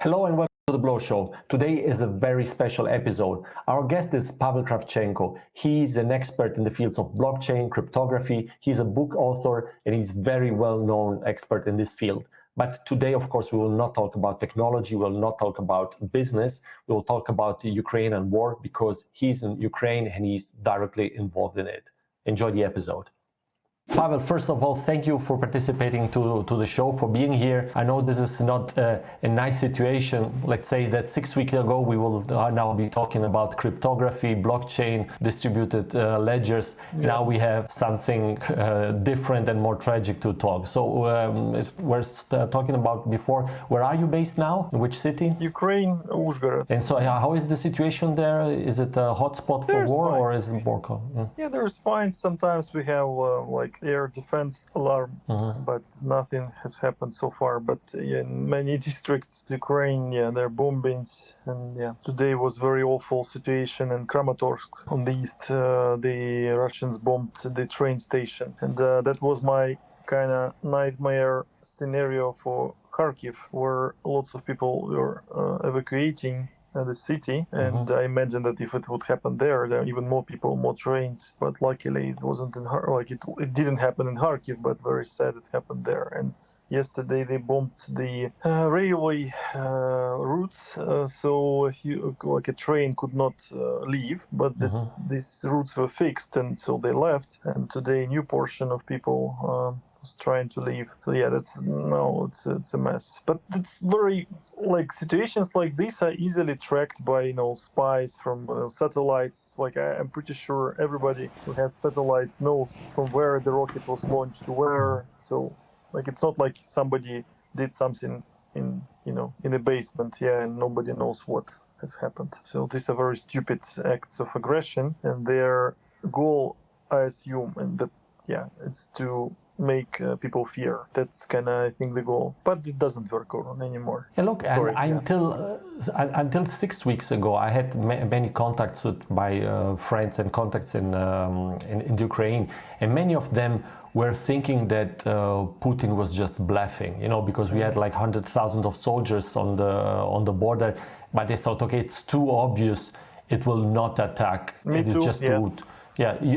Hello and welcome to The Blow Show. Today is a very special episode. Our guest is Pavel Kravchenko. He's an expert in the fields of blockchain, cryptography. He's a book author and he's very well-known expert in this field. But today, of course, we will not talk about technology. We will not talk about business. We will talk about the Ukrainian war because he's in Ukraine and he's directly involved in it. Enjoy the episode. Pavel, first of all, thank you for participating to the show, for being here. I know this is not a nice situation. Let's say that 6 weeks ago, we will now be talking about cryptography, blockchain, distributed ledgers. Yeah. Now we have something different and more tragic to talk. So we're talking about before, where are you based now? In which city? Ukraine, Uzhhorod. And so how is the situation there? Is it a hotspot for war or is it more calm? Yeah, there's fine. Sometimes we have air defense alarm, but nothing has happened so far. But in many districts, Ukraine, there are bombings, and today was very awful situation in Kramatorsk on the east. The Russians bombed the train station, and that was my kind of nightmare scenario for Kharkiv, where lots of people were evacuating the city, and I imagine that if it would happen there are even more people, more trains. But luckily, it wasn't in it didn't happen in Kharkiv. But very sad it happened there. And yesterday they bombed the railway routes, so a train could not leave. But these routes were fixed, and so they left. And today, a new portion of people was trying to leave. So it's a mess. But it's very situations like this are easily tracked by spies from satellites. I'm pretty sure everybody who has satellites knows from where the rocket was launched to where. So it's not like somebody did something in the basement, and nobody knows what has happened. So these are very stupid acts of aggression, and their goal, I assume, and that it's to make people fear. That's kind of, I think, the goal. But it doesn't work on anymore. Yeah, look, until 6 weeks ago, I had many contacts with my friends and contacts in Ukraine, and many of them were thinking that Putin was just bluffing, because we had like 100,000 of soldiers on the border, but they thought, okay, it's too obvious, it will not attack. Me too, just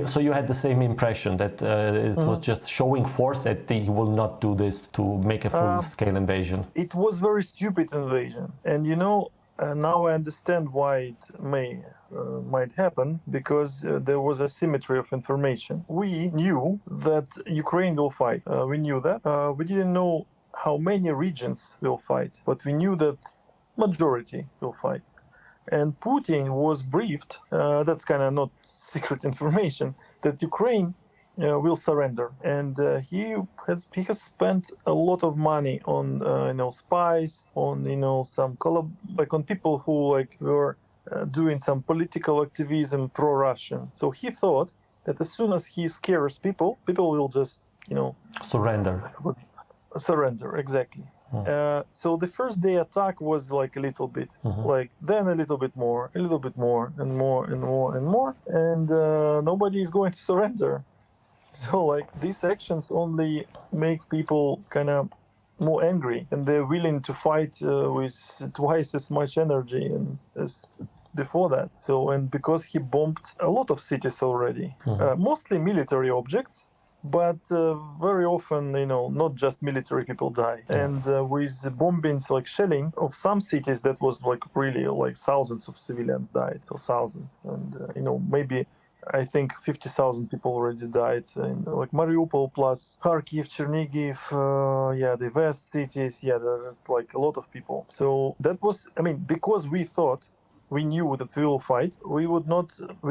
so you had the same impression that it was just showing force, that he will not do this to make a full-scale invasion. It was very stupid invasion, and now I understand why it might happen, because there was asymmetry of information. We knew that Ukraine will fight. We knew that. We didn't know how many regions will fight, but we knew that majority will fight. And Putin was briefed. That's kind of not secret information, that Ukraine will surrender, and he has spent a lot of money on spies, on some on people who were doing some political activism pro-Russian. So he thought that as soon as he scares people will just surrender. Exactly. So the first day attack was a little bit, then a little bit more, and more, and nobody is going to surrender. So these actions only make people kind of more angry, and they're willing to fight with twice as much energy as before that. So, and because he bombed a lot of cities already, mostly military objects, but very often, not just military people die. And with bombings, shelling of some cities, that was really thousands of civilians died, or thousands. And, maybe, I think 50,000 people already died in Mariupol, plus Kharkiv, Chernihiv, the west cities, there are a lot of people. So that was, because we knew that we will fight, we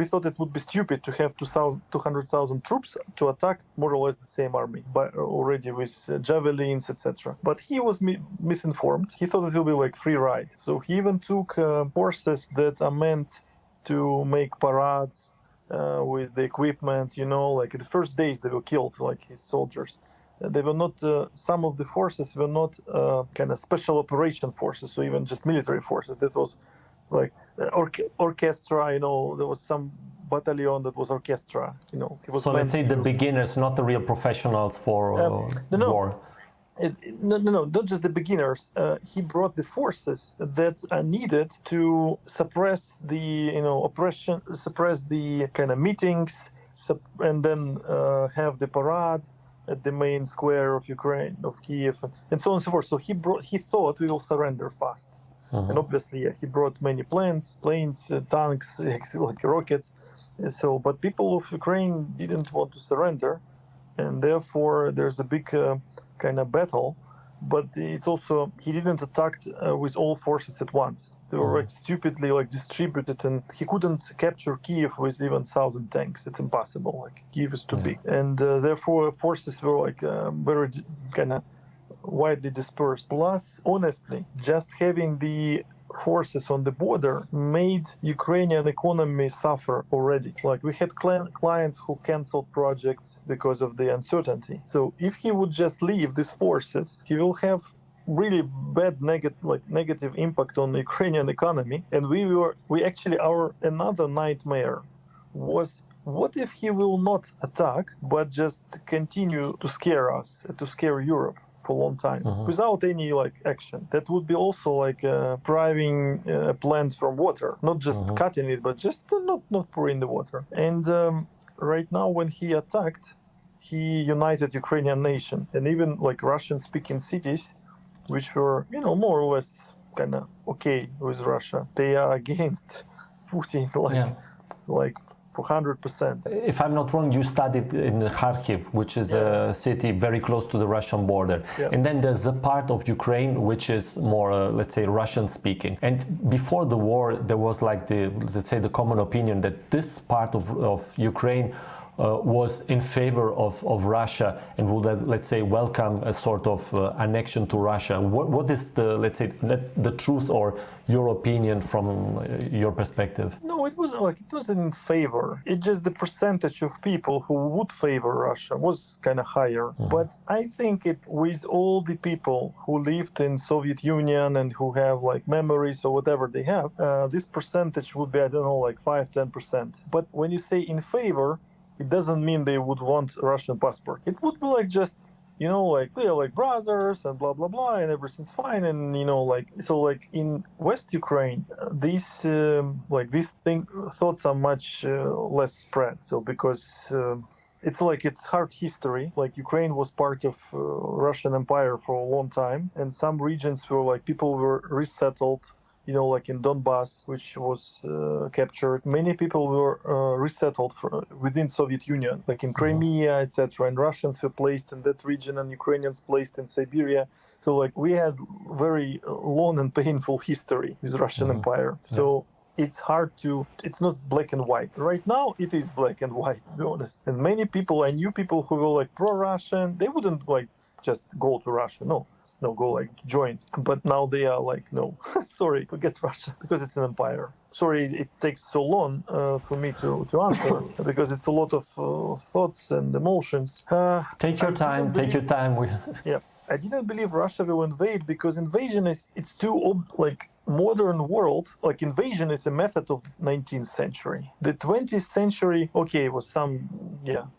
thought it would be stupid to have 200,000 troops to attack more or less the same army, but already with javelins, etc. But he was misinformed. He thought it will be free ride. So he even took horses that are meant to make parades with the equipment, the first days they were killed, his soldiers. They were not, some of the forces were not kind of special operation forces, so even just military forces. That was orchestra, there was some battalion that was orchestra, So let's say the beginners, not the real professionals for war. No, not just the beginners. He brought the forces that are needed to suppress the, oppression, suppress the kind of meetings, and then have the parade at the main square of Ukraine, of Kiev, and so on and so forth. So he thought we will surrender fast. And obviously, he brought many planes, tanks, like rockets. But people of Ukraine didn't want to surrender, and therefore there's a big kind of battle. But it's also he didn't attack with all forces at once. They were stupidly distributed, and he couldn't capture Kiev with even 1,000 tanks. It's impossible. Kiev is too big, and therefore forces were very kind of widely dispersed. Plus, honestly, just having the forces on the border made Ukrainian economy suffer already. We had clients who canceled projects because of the uncertainty. So if he would just leave these forces, he will have really bad negative impact on the Ukrainian economy. And we actually, our another nightmare was, what if he will not attack but just continue to scare us, to scare Europe for a long time without any action? That would be also driving plants from water, not just cutting it, but just not pouring the water. And right now, when he attacked, he united Ukrainian nation, and even Russian-speaking cities, which were more or less kind of okay with Russia, they are against Putin for 100%. If I'm not wrong, you studied in Kharkiv, which is a city very close to the Russian border. And then there's a part of Ukraine which is more, let's say, Russian speaking. And before the war, there was the common opinion that this part of Ukraine was in favor of Russia and would have, let's say, welcome a sort of annexion to Russia. What is the truth or your opinion from your perspective? No, it wasn't in favor. It's just the percentage of people who would favor Russia was kind of higher. But I think with all the people who lived in Soviet Union and who have memories or whatever they have, this percentage would be, I don't know, 5-10%. But when you say in favor, it doesn't mean they would want Russian passport. It would be just, we are like brothers and blah, blah, blah, and everything's fine. And, in West Ukraine, these thoughts are much less spread. So because it's hard history. Ukraine was part of Russian Empire for a long time. And some regions were people were resettled. In Donbass, which was captured, many people were resettled within Soviet Union, in Crimea, etc. And Russians were placed in that region, and Ukrainians placed in Siberia. So, we had very long and painful history with Russian Empire. So it's hard to. It's not black and white. Right now, it is black and white, to be honest. And many people, I knew people who were pro-Russian. They wouldn't just go to Russia. No, go join. But now they are no, sorry, forget Russia, because it's an empire. Sorry, it takes so long for me to answer, because it's a lot of thoughts and emotions. Take your time. Yeah, I didn't believe Russia will invade, because invasion it's too modern world. Invasion is a method of the 19th century. The 20th century, okay, was some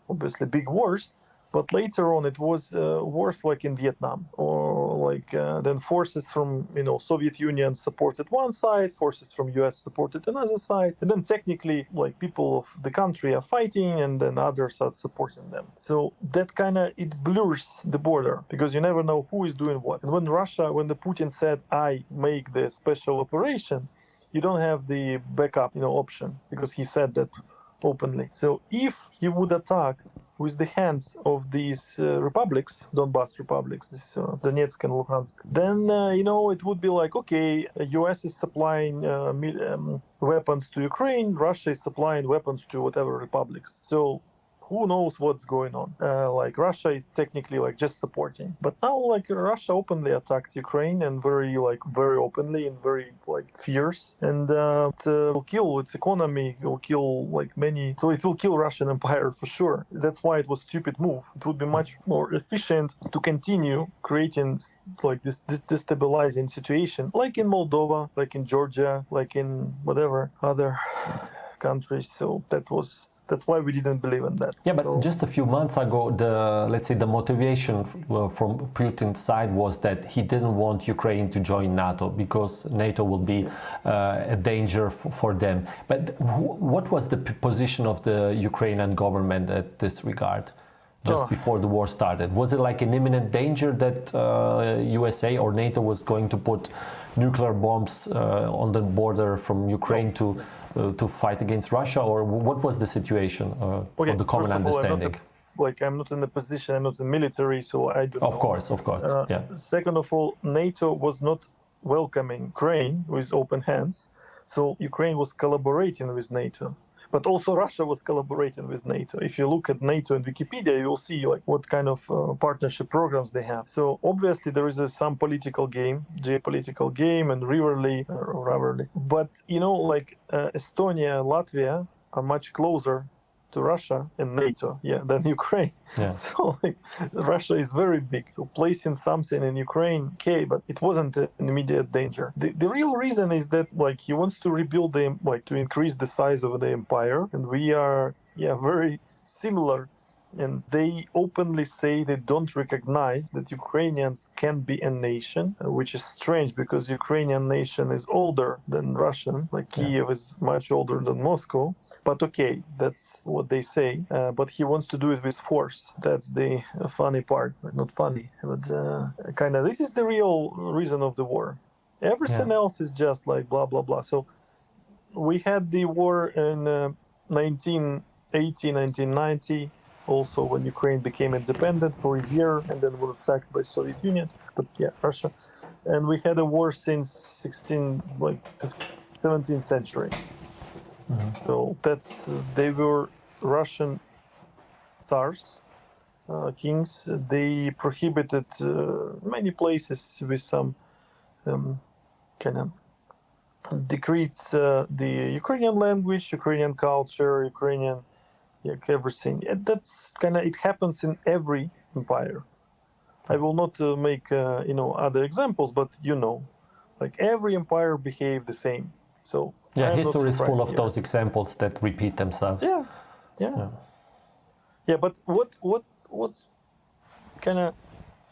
obviously big wars. But later on, it was wars in Vietnam, or then forces from Soviet Union supported one side, forces from US supported another side, and then technically people of the country are fighting, and then others are supporting them. So that it blurs the border, because you never know who is doing what. And when the Putin said, "I make the special operation," you don't have the backup option, because he said that openly. So if he would attack with the hands of these republics, Donbas republics, this Donetsk and Luhansk, then it would be okay, US is supplying weapons to Ukraine, Russia is supplying weapons to whatever republics. So who knows what's going on? Russia is technically just supporting, but now Russia openly attacked Ukraine, and very openly and very fierce, and it will kill its economy. It will kill many. So it will kill Russian Empire for sure. That's why it was a stupid move. It would be much more efficient to continue creating this destabilizing situation, in Moldova, in Georgia, in whatever other countries. So that was That's why we didn't believe in that. Yeah, but just a few months ago, let's say the motivation from Putin's side was that he didn't want Ukraine to join NATO because NATO will be a danger for them. But what was the position of the Ukrainian government at this regard? Just before the war started, was it like an imminent danger that USA or NATO was going to put nuclear bombs on the border from Ukraine to fight against Russia, or what was the situation of the common understanding? I'm not in the position, I'm not in the military, so I don't know. Of course, yeah. Second of all, NATO was not welcoming Ukraine with open hands, so Ukraine was collaborating with NATO. But also Russia was collaborating with NATO. If you look at NATO and Wikipedia, you'll see like what kind of partnership programs they have. So obviously there is some political game, geopolitical game, and rivalry. But Estonia, Latvia are much closer to Russia and NATO, than Ukraine. Yeah. So Russia is very big. So placing something in Ukraine, okay, but it wasn't an immediate danger. The real reason is that he wants to rebuild to increase the size of the empire, and we are very similar. And they openly say they don't recognize that Ukrainians can be a nation, which is strange because Ukrainian nation is older than Russian, Kiev is much older than Moscow. But okay, that's what they say. But he wants to do it with force. That's the funny part. Not funny, but this is the real reason of the war. Everything else is just blah, blah, blah. So we had the war in 1980, 1990. Also, when Ukraine became independent for a year and then were attacked by Soviet Union, but Russia, and we had a war since 17th century. Mm-hmm. So they were Russian tsars, kings. They prohibited many places with some decrees the Ukrainian language, Ukrainian culture, Ukrainian. Everything. That's it happens in every empire. I will not make other examples, but every empire behaved the same. So history is full of those examples that repeat themselves. But what's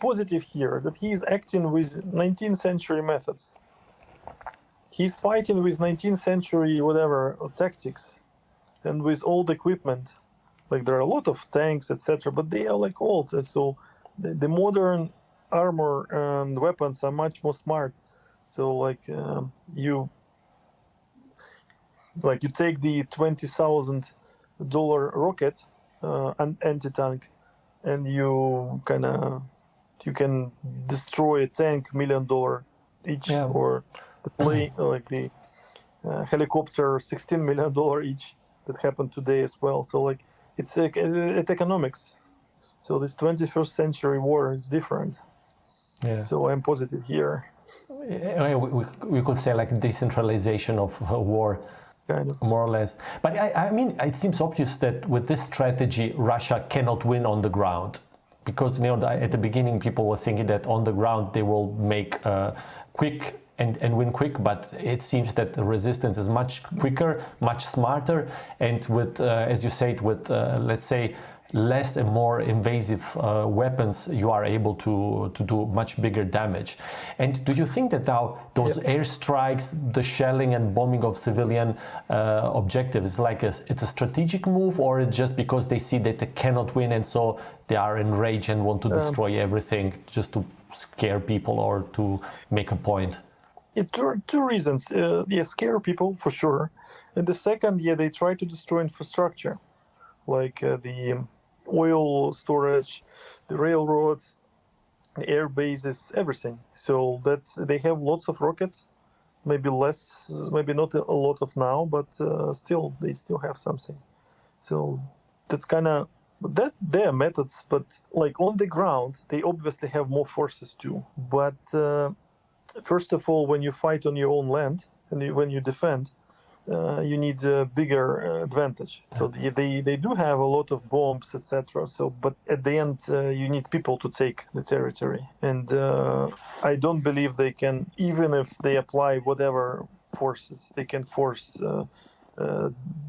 positive here that he is acting with 19th century methods. He's fighting with 19th century tactics. And with old equipment, there are a lot of tanks, etc., but they are old. And so the modern armor and weapons are much more smart. So you take the $20,000 rocket, an anti-tank, and you can destroy a tank $1 million each, or the plane the helicopter $16 million each. That happened today as well. So it's economics. So this 21st century war is different. Yeah. So I'm positive here. We could say decentralization of war, more or less. But I mean, it seems obvious that with this strategy, Russia cannot win on the ground, because at the beginning people were thinking that on the ground they will make quick and win quick, but it seems that the resistance is much quicker, much smarter, and with, as you said, with let's say less and more invasive weapons, you are able to do much bigger damage. And do you think that now those airstrikes, the shelling and bombing of civilian objectives, it's a strategic move, or it's just because they see that they cannot win and so they are enraged and want to destroy everything just to scare people or to make a point? Two reasons. Scare people for sure, and the second, they try to destroy infrastructure, the oil storage, the railroads, the air bases, everything. So they have lots of rockets, maybe less, maybe not a lot of now, but they still have something. So that's their methods, but on the ground, they obviously have more forces too. But first of all, when you fight on your own land and when you defend, you need a bigger advantage. So they do have a lot of bombs, etc. So, but at the end, you need people to take the territory. And I don't believe they can, even if they apply whatever forces, they can force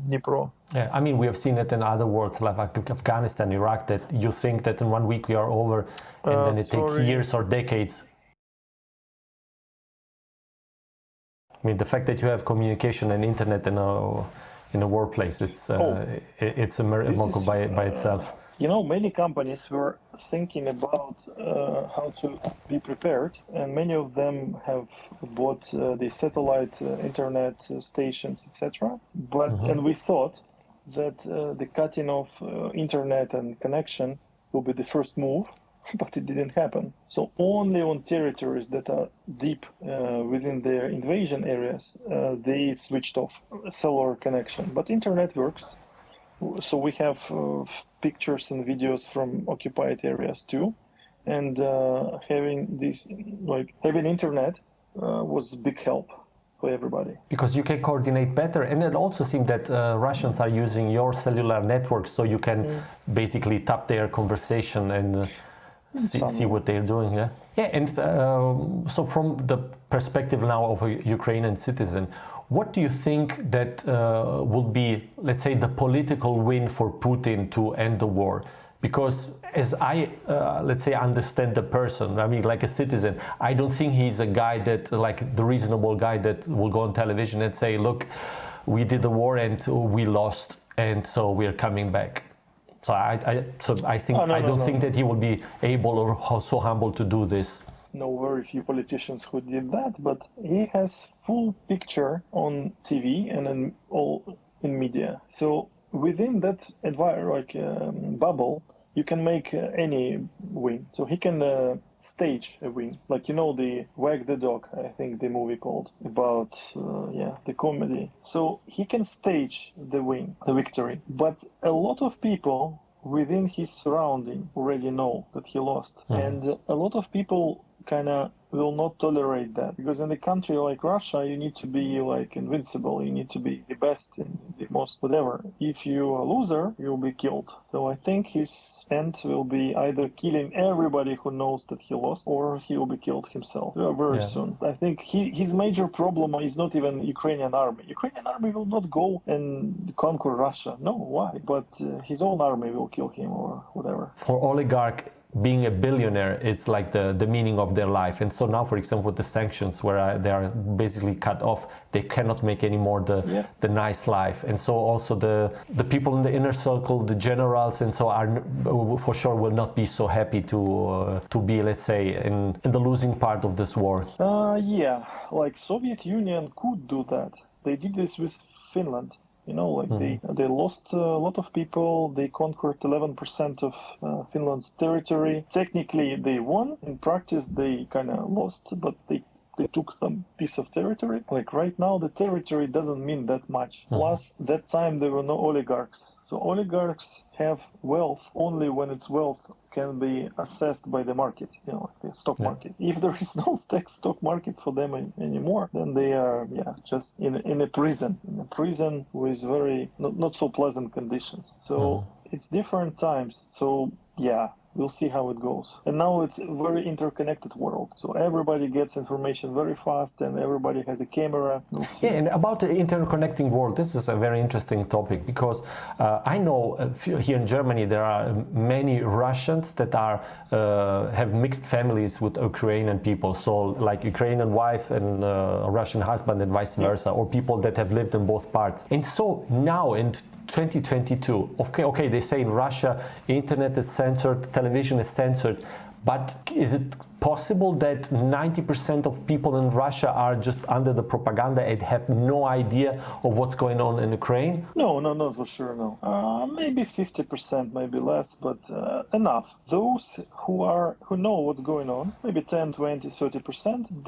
Dnipro. Yeah, I mean, we have seen it in other wars like Afghanistan, Iraq, that you think that in 1 week we are over, and then it takes years or decades. I mean, the fact that you have communication and internet in a workplace, it's a miracle by itself. You know, many companies were thinking about how to be prepared, and many of them have bought the satellite internet stations, etc. But and we thought that the cutting off internet and connection will be the first move, but it didn't happen. So only on territories that are deep within their invasion areas, they switched off cellular connection. But internet works. So we have pictures and videos from occupied areas too, and having internet was a big help for everybody. Because you can coordinate better, and it also seems that Russians are using your cellular network, so you can basically tap their conversation and see what they're doing. Yeah, and so from the perspective now of a Ukrainian citizen, what do you think that will be, let's say, the political win for Putin to end the war? Because as I, let's say, understand the person, I mean, like a citizen, I don't think he's a guy that, like the reasonable guy that will go on television and say, look, we did the war and we lost, and so we're coming back. So I think I don't think that he will be able or so humble to do this. No, very few politicians who did that, but he has full picture on TV and in media. So within that environment, bubble, you can make any win. So he can stage a win, like the Wag the Dog, I think the movie called about the comedy. So he can stage the win, the victory. But a lot of people within his surrounding already know that he lost, and a lot of people kind of will not tolerate that, because in a country like Russia you need to be like invincible, you need to be the best and the most whatever. If you're a loser, you'll be killed. So I think his end will be either killing everybody who knows that he lost, or he will be killed himself very soon. I think his major problem is not even Ukrainian army. Ukrainian army will not go and conquer Russia. No, why? But his own army will kill him or whatever. For oligarch, being a billionaire is like the meaning of their life. And so now, for example, with the sanctions, where they are basically cut off, they cannot make anymore the nice life. And so also the people in the inner circle, the generals, and so are for sure will not be so happy to be, let's say, in the losing part of this war. Like Soviet Union could do that. They did this with Finland. They lost a lot of people. They conquered 11% of Finland's territory. Technically, they won. In practice, they kind of lost, but they took some piece of territory. Like right now, the territory doesn't mean that much. Plus, that time there were no oligarchs. So oligarchs have wealth only when its wealth can be assessed by the market, like the stock market. If there is no stock market for them anymore, then they are just in a prison with very not so pleasant conditions. So it's different times. So we'll see how it goes. And now it's a very interconnected world. So everybody gets information very fast and everybody has a camera. We'll see. Yeah, and about the interconnecting world, this is a very interesting topic, because I know here in Germany there are many Russians that are have mixed families with Ukrainian people. So like Ukrainian wife and a Russian husband and vice versa, or people that have lived in both parts. And so now in 2022, okay, they say in Russia internet is censored, television is censored, but is it possible that 90% of people in Russia are just under the propaganda and have no idea of what's going on in Ukraine? No, for sure, no. Maybe 50%, maybe less, but enough. Those who know what's going on, maybe 10, 20, 30%,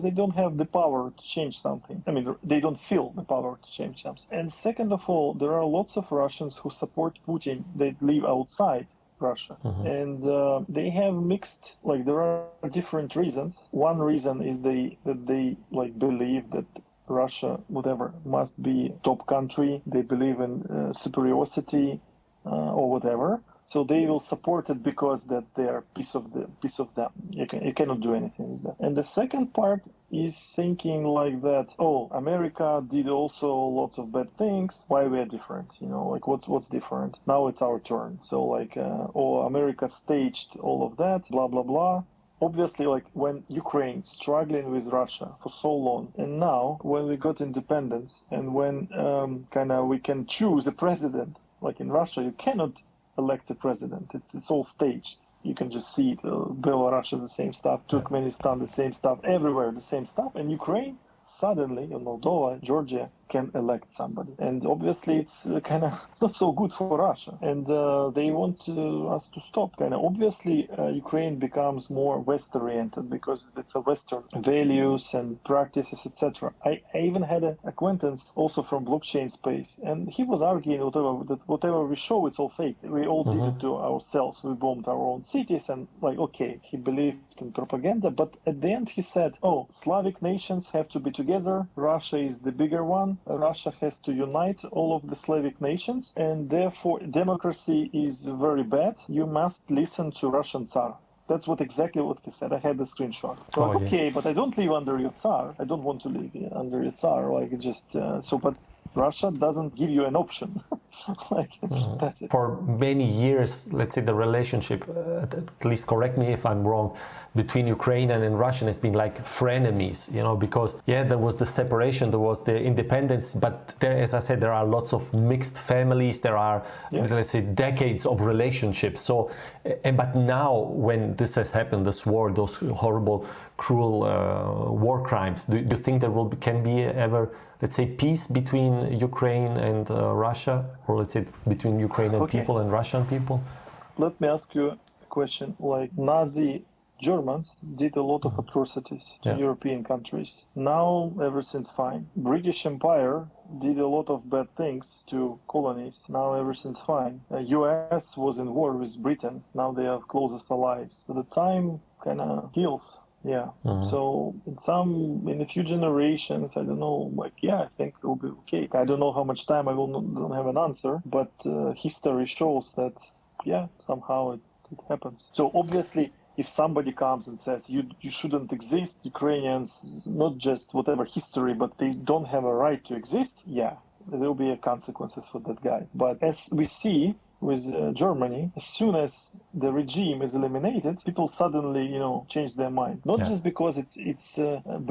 they don't have the power to change something. I mean, they don't feel the power to change something. And second of all, there are lots of Russians who support Putin that live outside Russia, and they have mixed, like there are different reasons. One reason is that they like believe that Russia, whatever, must be top country. They believe in superiority or whatever. So they will support it because that's their piece of them. You cannot do anything with that. And the second part is thinking like that, oh, America did also lots of bad things, why we are different, like what's different, now it's our turn. So like oh, America staged all of that, blah blah blah. Obviously, like when Ukraine struggling with Russia for so long, and now when we got independence and when we can choose a president, like in Russia you cannot elect a president, it's all staged. You can just see it. Belarus the same stuff, Turkmenistan the same stuff, everywhere the same stuff. And Ukraine suddenly, Moldova, Georgia can elect somebody. And obviously it's it's not so good for Russia. And they want us to stop. Obviously Ukraine becomes more West-oriented because it's a Western values and practices, etc. I even had an acquaintance also from blockchain space, and he was arguing that whatever we show, it's all fake. We all did it to ourselves. We bombed our own cities, and okay, he believed in propaganda, but at the end he said, oh, Slavic nations have to be together. Russia is the bigger one. Russia has to unite all of the Slavic nations, and therefore democracy is very bad. You must listen to Russian Tsar. That's exactly what he said. I had the screenshot. So okay, but I don't live under your Tsar. I don't want to live under your Tsar. But Russia doesn't give you an option. That's it. For many years, let's say the relationship, at least correct me if I'm wrong, between Ukrainian and Russian has been like frenemies, because there was the separation, there was the independence, but there, as I said, there are lots of mixed families, there are, let's say, decades of relationships. So, but now when this has happened, this war, those horrible, cruel war crimes, do you think there can be ever, let's say, peace between Ukraine and Russia, or let's say between Ukrainian people and Russian people? Let me ask you a question. Like Nazi Germans did a lot of atrocities to European countries. Now everything's fine. British Empire did a lot of bad things to colonies. Now everything's fine. US was in war with Britain. Now they are closest allies. So the time heals. So in a few generations, I don't know, I think it will be okay. I don't know how much time, don't have an answer, but history shows that, somehow it happens. So obviously, if somebody comes and says you shouldn't exist, Ukrainians, not just whatever history, but they don't have a right to exist, there will be consequences for that guy. But as we see with Germany, as soon as the regime is eliminated, people suddenly, change their mind. Not just because it's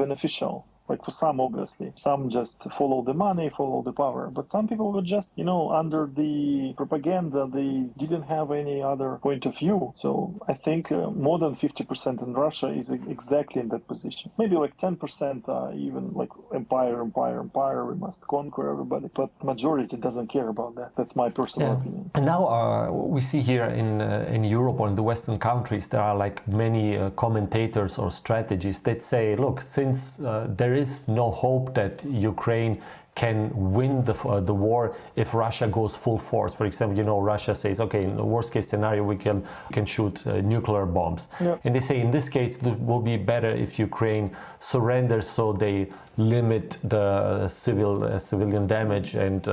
beneficial. Like for some, obviously, some just follow the money, follow the power. But some people were just, under the propaganda, they didn't have any other point of view. So I think more than 50% in Russia is exactly in that position. Maybe like 10% even like empire, we must conquer everybody. But majority doesn't care about that. That's my personal opinion. And now we see here in Europe or in the Western countries, there are like many commentators or strategists that say, look, since there is no hope that Ukraine can win the war if Russia goes full force. For example, Russia says, okay, in the worst case scenario, we can shoot nuclear bombs. And they say in this case, it will be better if Ukraine surrenders, so they limit the civilian damage, and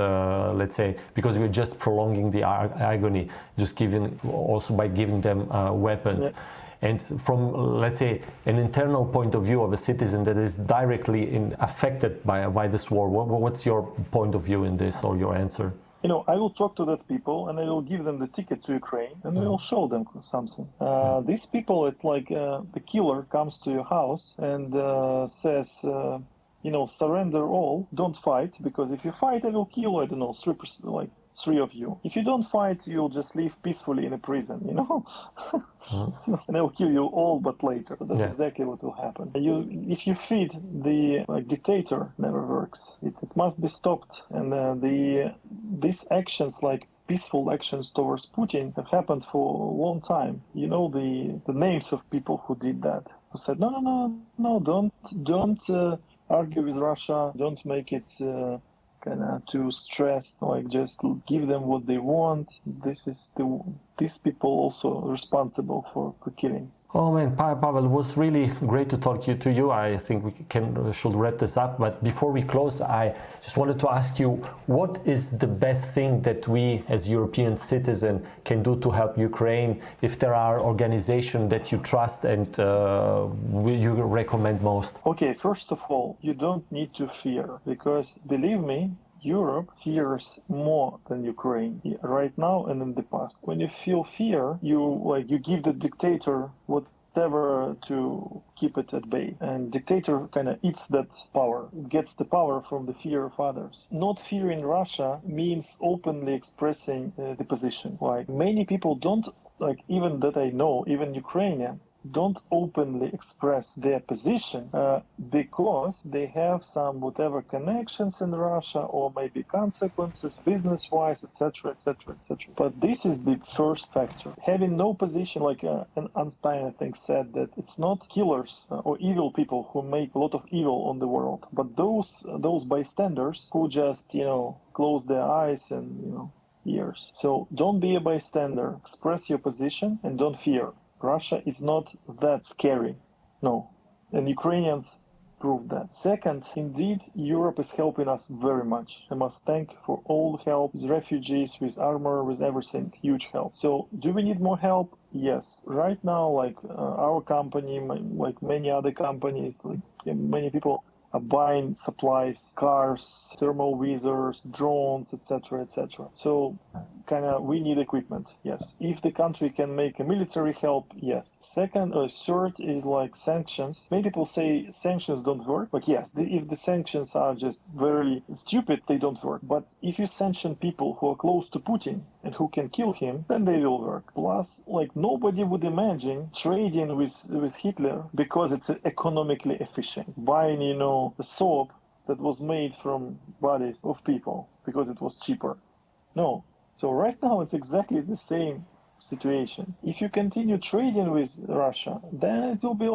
let's say, because we're just prolonging the agony, just by giving them weapons. And from, let's say, an internal point of view of a citizen that is directly affected by this war, what's your point of view in this, or your answer? I will talk to that people and I will give them the ticket to Ukraine and I will show them something. These people, it's like the killer comes to your house and says, surrender all, don't fight, because if you fight, I will kill, I don't know, 3%, three of you. If you don't fight, you'll just live peacefully in a prison, and I will kill you all, but later. That's exactly what will happen. If you feed the dictator, never works. It must be stopped. And these actions, like peaceful actions towards Putin, have happened for a long time. The names of people who did that, who said, no, don't argue with Russia, don't make it too stressed, just give them what they want. This is these people also responsible for killings. Oh man, Pavel, it was really great to talk to you. I think we should wrap this up. But before we close, I just wanted to ask you, what is the best thing that we as European citizens can do to help Ukraine? If there are organizations that you trust and you recommend most? Okay, first of all, you don't need to fear, because believe me, Europe fears more than Ukraine right now and in the past. When you feel fear, you give the dictator whatever to keep it at bay, and dictator kind of eats that power, gets the power from the fear of others. Not fearing Russia means openly expressing the position. Like many people don't. Even that I know, even Ukrainians don't openly express their position because they have some whatever connections in Russia or maybe consequences business-wise, etc., etc., etc. But this is the first factor. Having no position, like Einstein, I think, said that it's not killers or evil people who make a lot of evil on the world, but those bystanders who just close their eyes and years. So don't be a bystander, express your position and don't fear. Russia is not that scary. No. And Ukrainians proved that. Second, indeed, Europe is helping us very much. I must thank for all help with refugees, with armor, with everything. Huge help. So do we need more help? Yes. Right now, our company, like many other companies, many people are buying supplies, cars, thermal visors, drones, etc., etc. So we need equipment, yes. If the country can make a military help, yes. Second or third is like sanctions. Many people say sanctions don't work, but yes, if the sanctions are just very stupid, they don't work. But if you sanction people who are close to Putin and who can kill him, then they will work. Plus, nobody would imagine trading with Hitler because it's economically efficient. Buying, the soap that was made from bodies of people because it was cheaper. No. So right now it's exactly the same situation. If you continue trading with Russia, then it will be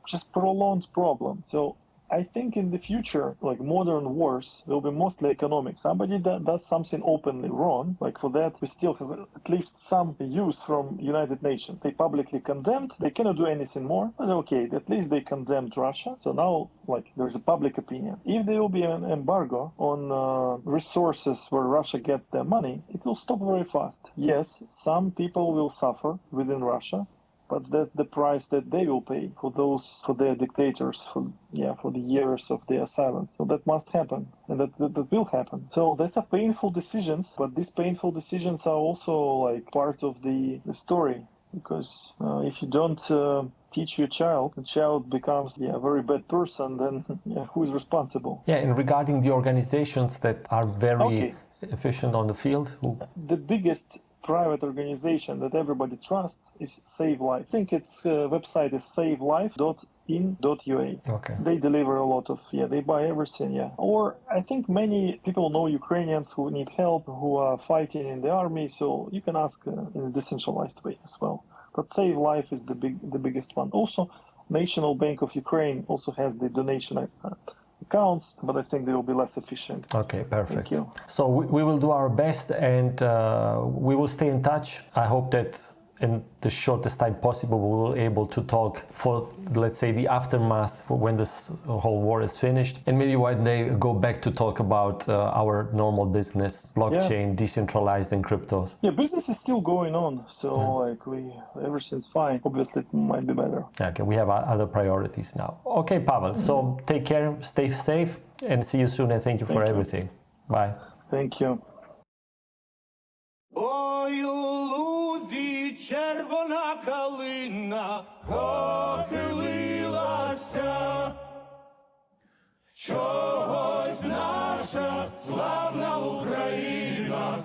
just prolonged problem. So I think in the future, modern wars will be mostly economic. Somebody that does something openly wrong, for that we still have at least some use from United Nations. They publicly condemned, they cannot do anything more, but okay, at least they condemned Russia. So now, there's a public opinion. If there will be an embargo on resources where Russia gets their money, it will stop very fast. Yes, some people will suffer within Russia, but that's the price that they will pay for their dictators, for the years of their silence. So that must happen, and that will happen. So these are painful decisions, but these painful decisions are also part of the story, because if you don't teach your child, the child becomes a very bad person, then who is responsible? Yeah, and regarding the organizations that are very efficient on the field, the biggest private organization that everybody trusts is Save Life. I think its website is savelife.in.ua. Okay. They deliver a lot of, they buy everything, Or I think many people know Ukrainians who need help, who are fighting in the army, so you can ask in a decentralized way as well. But Save Life is the biggest one. Also, National Bank of Ukraine also has the donation accounts, but I think they will be less efficient. Okay, perfect. Thank you. So we will do our best, and we will stay in touch. I hope that in the shortest time possible we will be able to talk for, let's say, the aftermath when this whole war is finished, and maybe one day go back to talk about our normal business, blockchain, decentralized, and cryptos. Business is still going on, so everything's fine. Obviously it might be better. Okay, we have other priorities now. Okay, Pavel, so take care, stay safe, and see you soon, and thank you for everything. Bye. Thank you. Червона калина похилилася, чогось наша славна Україна